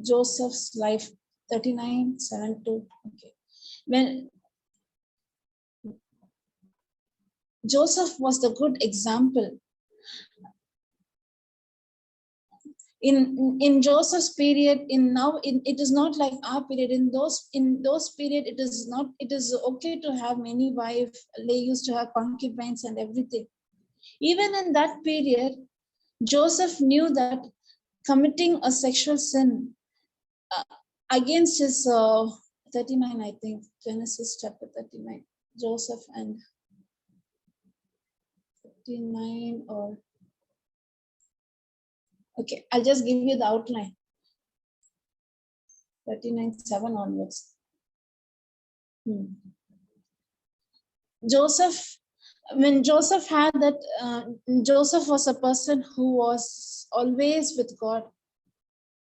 Joseph's life, 39:7-2. Okay. When Joseph was the good example. In Joseph's period, it is not like our period. In those period, it is okay to have many wives. They used to have concubines and everything. Even in that period, Joseph knew that committing a sexual sin against his 39, I think, Genesis chapter 39, Joseph and 39 or okay, I'll just give you the outline. 39:7 onwards. When Joseph had that, Joseph was a person who was always with God.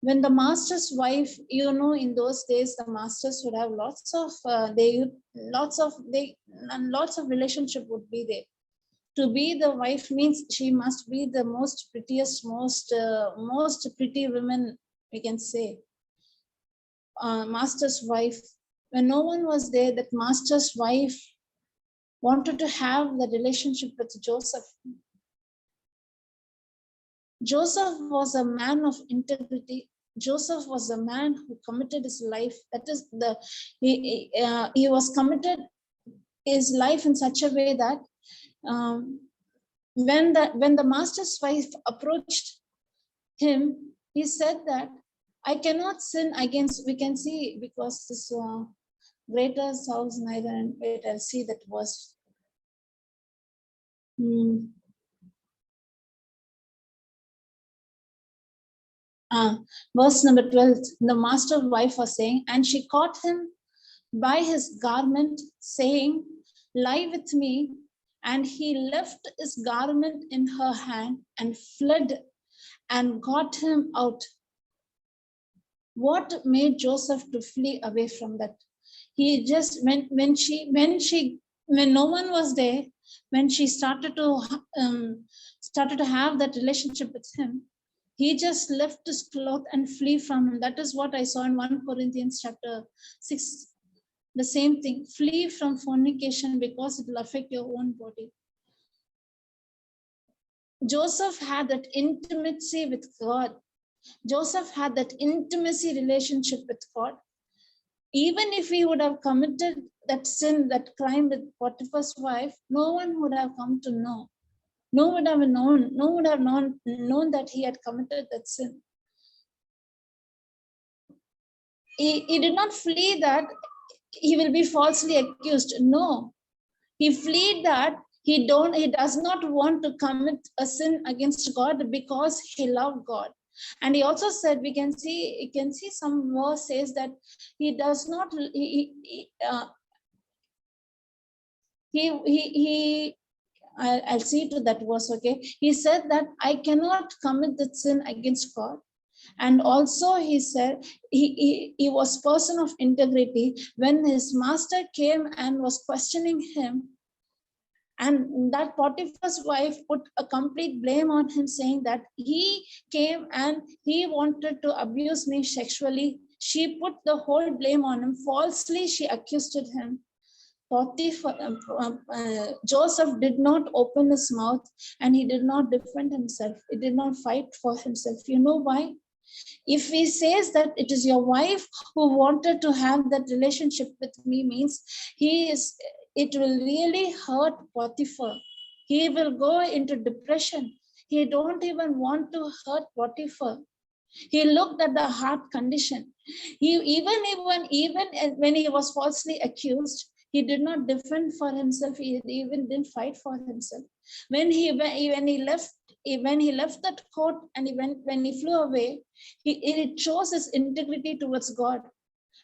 When the master's wife, in those days, the masters would have lots of relationship would be there. To be the wife means she must be the most prettiest, most pretty woman, we can say. Master's wife. When no one was there, that master's wife wanted to have the relationship with Joseph. Joseph was a man of integrity. Joseph was a man who committed his life. That is, he was committed his life in such a way that when the master's wife approached him, he said that I cannot sin against. We can see because this greater house neither, and wait, I'll see that verse. Verse number 12, the master's wife was saying, and she caught him by his garment, saying, lie with me. And he left his garment in her hand and fled and got him out. What made Joseph to flee away from that? He just, when no one was there, when she started to have that relationship with him, He just left his cloth and flee from him. That is what I saw in 1 Corinthians chapter 6. The same thing. Flee from fornication because it will affect your own body. Joseph had that intimacy with God. Joseph had that intimacy relationship with God. Even if he would have committed that sin, that crime with Potiphar's wife, no one would have come to know. No one would have known that he had committed that sin. He did not flee that he will be falsely accused. No, he fled that he does not want to commit a sin against God because he loved God. And he also said, you can see some verse says that he does not, I'll see to that verse, okay? He said that I cannot commit the sin against God. And also he said he was person of integrity. When his master came and was questioning him, and that Potiphar's wife put a complete blame on him, saying that he came and he wanted to abuse me sexually. She put the whole blame on him. Falsely, she accused him. Joseph did not open his mouth and he did not defend himself. He did not fight for himself. You know why? If he says that it is your wife who wanted to have that relationship with me, means it will really hurt Potiphar. He will go into depression. He don't even want to hurt Potiphar. He looked at the heart condition. Even when he was falsely accused, he did not defend for himself. He even didn't fight for himself. When he left that court and when he flew away, it shows his integrity towards God.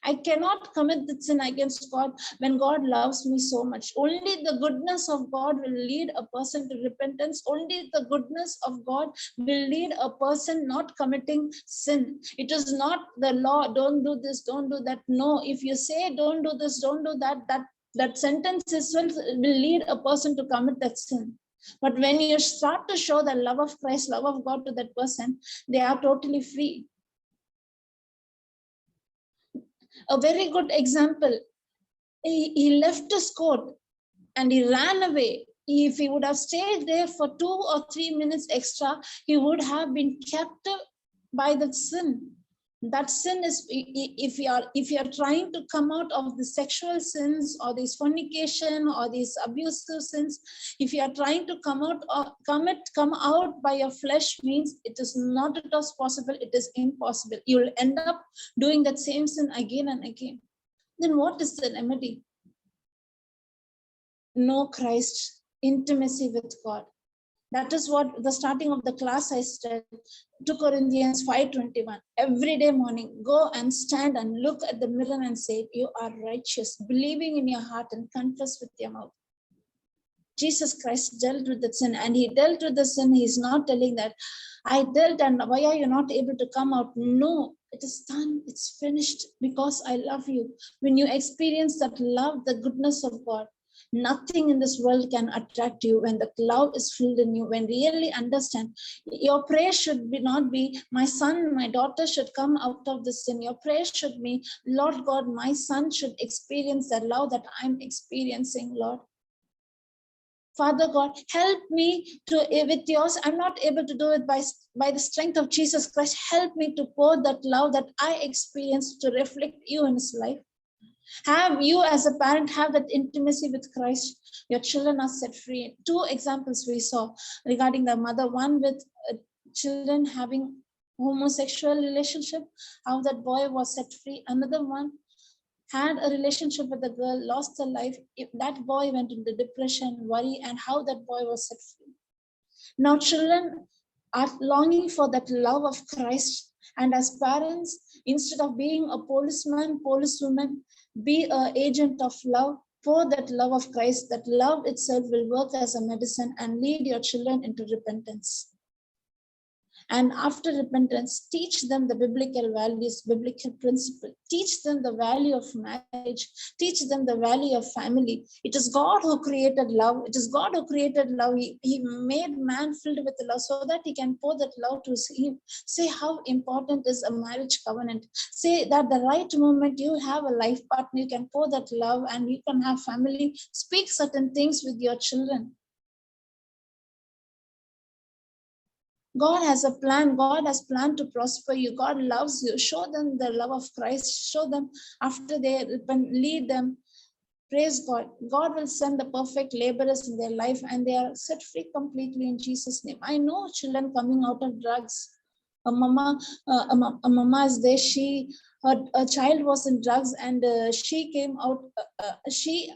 I cannot commit the sin against God when God loves me so much. Only the goodness of God will lead a person to repentance. Only the goodness of God will lead a person not committing sin. It is not the law, don't do this, don't do that. No, if you say don't do this, don't do that, that sentence itself will lead a person to commit that sin. But when you start to show the love of Christ, love of God to that person, they are totally free. A very good example, he left his court and he ran away. If he would have stayed there for 2 or 3 minutes extra, he would have been captive by that sin. That sin is, if you are trying to come out of the sexual sins or this fornication or these abusive sins, if you are trying to come out by your flesh, means it is not at all possible. It is impossible. You will end up doing that same sin again and again. Then what is the remedy? Know Christ, intimacy with God. That is what the starting of the class I said, 2 Corinthians 5:21. Every day morning, go and stand and look at the mirror and say, you are righteous, believing in your heart and confess with your mouth. Jesus Christ dealt with the sin, and he dealt with the sin. He's not telling that I dealt and why are you not able to come out? No, it is done. It's finished because I love you. When you experience that love, the goodness of God, nothing in this world can attract you. When the love is filled in you, when really understand, your prayer should not be, my son, my daughter should come out of the sin. Your prayer should be, Lord God, my son should experience the love that I'm experiencing, Lord. Father God, help me to, with yours, I'm not able to do it by the strength of Jesus Christ. Help me to pour that love that I experienced to reflect you in his life. Have you as a parent have that intimacy with Christ, your children are set free. 2 examples we saw regarding the mother, one with children having homosexual relationship, how that boy was set free. Another one had a relationship with a girl, lost her life. If that boy went into depression, worry, and how that boy was set free. Now children are longing for that love of Christ. And as parents, instead of being a policeman, policewoman, be an agent of love. For that love of Christ, that love itself will work as a medicine and lead your children into repentance. And after repentance, teach them the biblical values, biblical principle. Teach them the value of marriage. Teach them the value of family. It is God who created love. It is God who created love. He made man filled with love so that he can pour that love to him. Say how important is a marriage covenant. Say that the right moment you have a life partner, you can pour that love and you can have family. Speak certain things with your children. God has a plan. God has planned to prosper you. God loves you. Show them the love of Christ. Show them after they repent, lead them. Praise God. God will send the perfect laborers in their life and they are set free completely in Jesus' name. I know children coming out of drugs. A mama is there. Her child was in drugs and she came out. She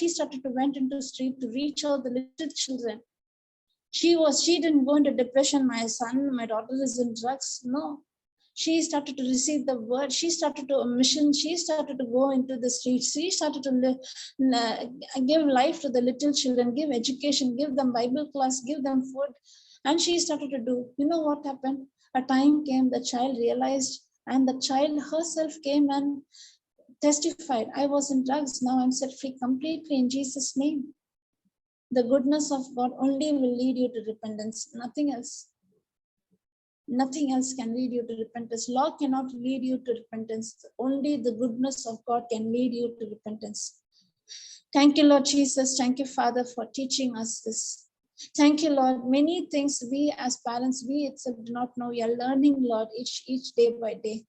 started to went into the street to reach out the little children. She didn't go into depression. My daughter is in drugs. No, she started to receive the word. She started to a mission. She started to go into the streets. She started to give life to the little children, give education, give them Bible class, give them food. And she started to do. You know what happened? A time came, the child realized, and the child herself came and testified, I was in drugs. Now I'm set free completely in Jesus' name. The goodness of God only will lead you to repentance, nothing else. Nothing else can lead you to repentance. Law cannot lead you to repentance. Only the goodness of God can lead you to repentance. Thank you, Lord Jesus. Thank you, Father, for teaching us this. Thank you, Lord. Many things we as parents, we itself do not know. We are learning, Lord, each day by day.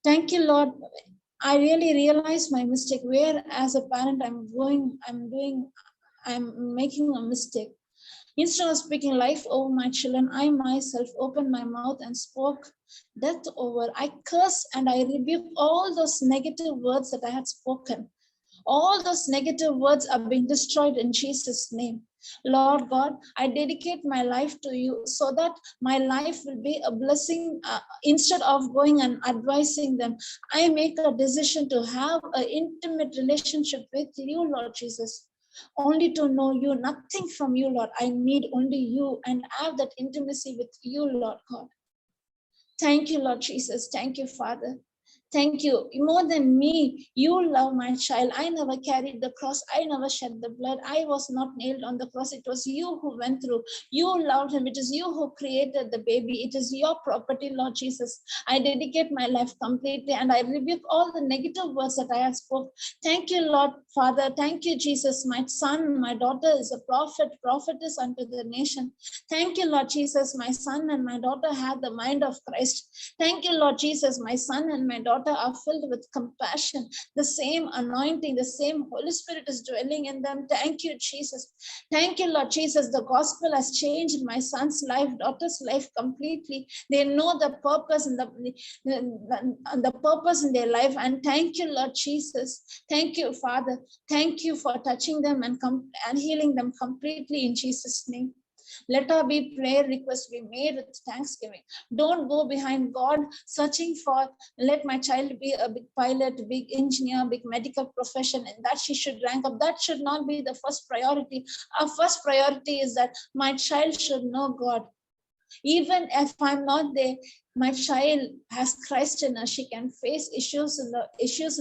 Thank you, Lord. I really realized my mistake. Where as a parent I'm making a mistake. Instead of speaking life over my children, I myself opened my mouth and spoke death over. I curse and I rebuke all those negative words that I had spoken. All those negative words are being destroyed in Jesus' name. Lord God, I dedicate my life to you so that my life will be a blessing. Instead of going and advising them, I make a decision to have an intimate relationship with you, Lord Jesus. Only to know you, nothing from you, Lord. I need only you and have that intimacy with you, Lord God. Thank you, Lord Jesus. Thank you, Father. Thank you. More than me, you love my child. I never carried the cross. I never shed the blood. I was not nailed on the cross. It was you who went through. You loved him. It is you who created the baby. It is your property, Lord Jesus. I dedicate my life completely and I rebuke all the negative words that I have spoken. Thank you, Lord Father. Thank you, Jesus. My son, my daughter is a prophetess unto the nation. Thank you, Lord Jesus. My son and my daughter have the mind of Christ. Thank you, Lord Jesus. My son and my daughter are filled with compassion. The same anointing, the same Holy Spirit is dwelling in them. Thank you, Jesus. Thank you, Lord Jesus. The gospel has changed my son's life, daughter's life completely. They know the purpose and the purpose in their life. And thank you, Lord Jesus. Thank you, Father. Thank you for touching them and healing them completely in Jesus' name. Let our be prayer requests be made with thanksgiving. Don't go behind God searching for, let my child be a big pilot, big engineer, big medical profession, and that she should rank up. That should not be the first priority. Our first priority is that my child should know God. Even if I'm not there, my child has Christ in her. She can face issues in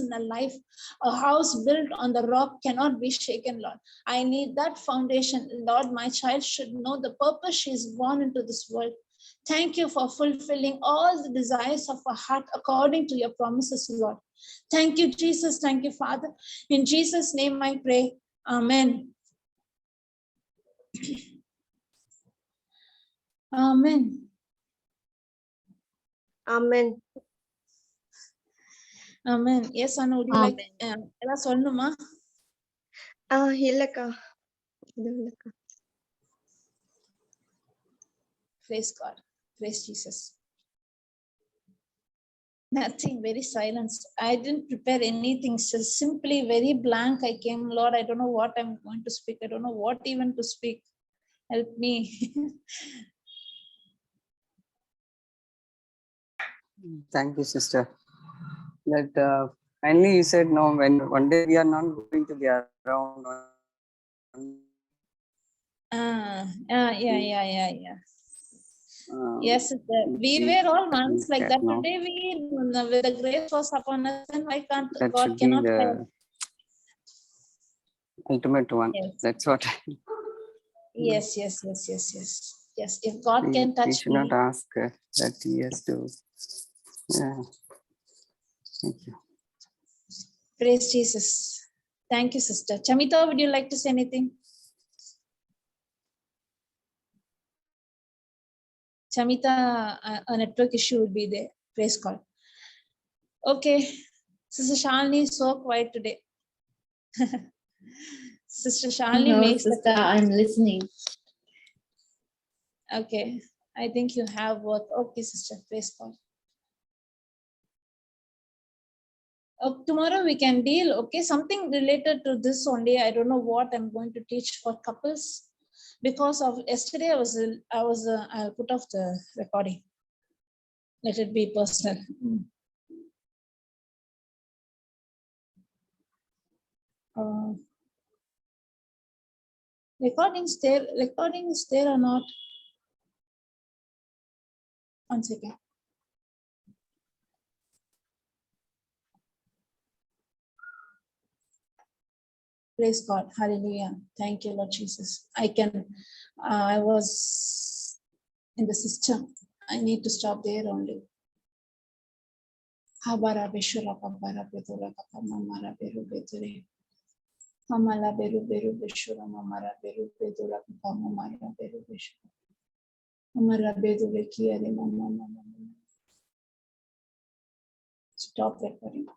the life. A house built on the rock cannot be shaken, Lord. I need that foundation, Lord. My child should know the purpose she is born into this world. Thank you for fulfilling all the desires of our heart according to your promises, Lord. Thank you, Jesus. Thank you, Father. In Jesus' name I pray. Amen. Amen. Amen. Amen. Yes, Anu, would you like ela solnuma? Illakka. Praise God. Praise Jesus. Nothing, very silence. I didn't prepare anything. So simply very blank I came. Lord, I don't know what I'm going to speak. I don't know what even to speak. Help me. Thank you, sister. That finally you said no, when one day we are not going to be around. Yeah. Yes, sister. We we were all monks like get that. now. Today with the grace was upon us, then why can't That God should be cannot the help? ultimate one. Yes. That's what Yes. Yes. If God can we touch should not me, ask that he has to. Yeah. Thank you. praise Jesus. Thank you, sister. Chamita, would you like to say anything? Chamita, a network issue would be there. Praise God. Okay. Sister Shalini is so quiet today. Sister Shalini No, makes sister, I'm listening. Okay. I think you have work. Okay, sister. Praise God. Tomorrow we can deal, okay, something related to this only. I don't know what I'm going to teach for couples because of yesterday I put off the recording. Let it be personal. Recording is there or not? One second. Praise God. Hallelujah. Thank you, Lord Jesus. I was in the system. I need to stop there only. Habara beshura kabara bedura kakamamara beru bedure. Hamala beru beru beshura mamara beru bedura kakamamara beru beshura. Amara bedure kiare mama. Stop recording.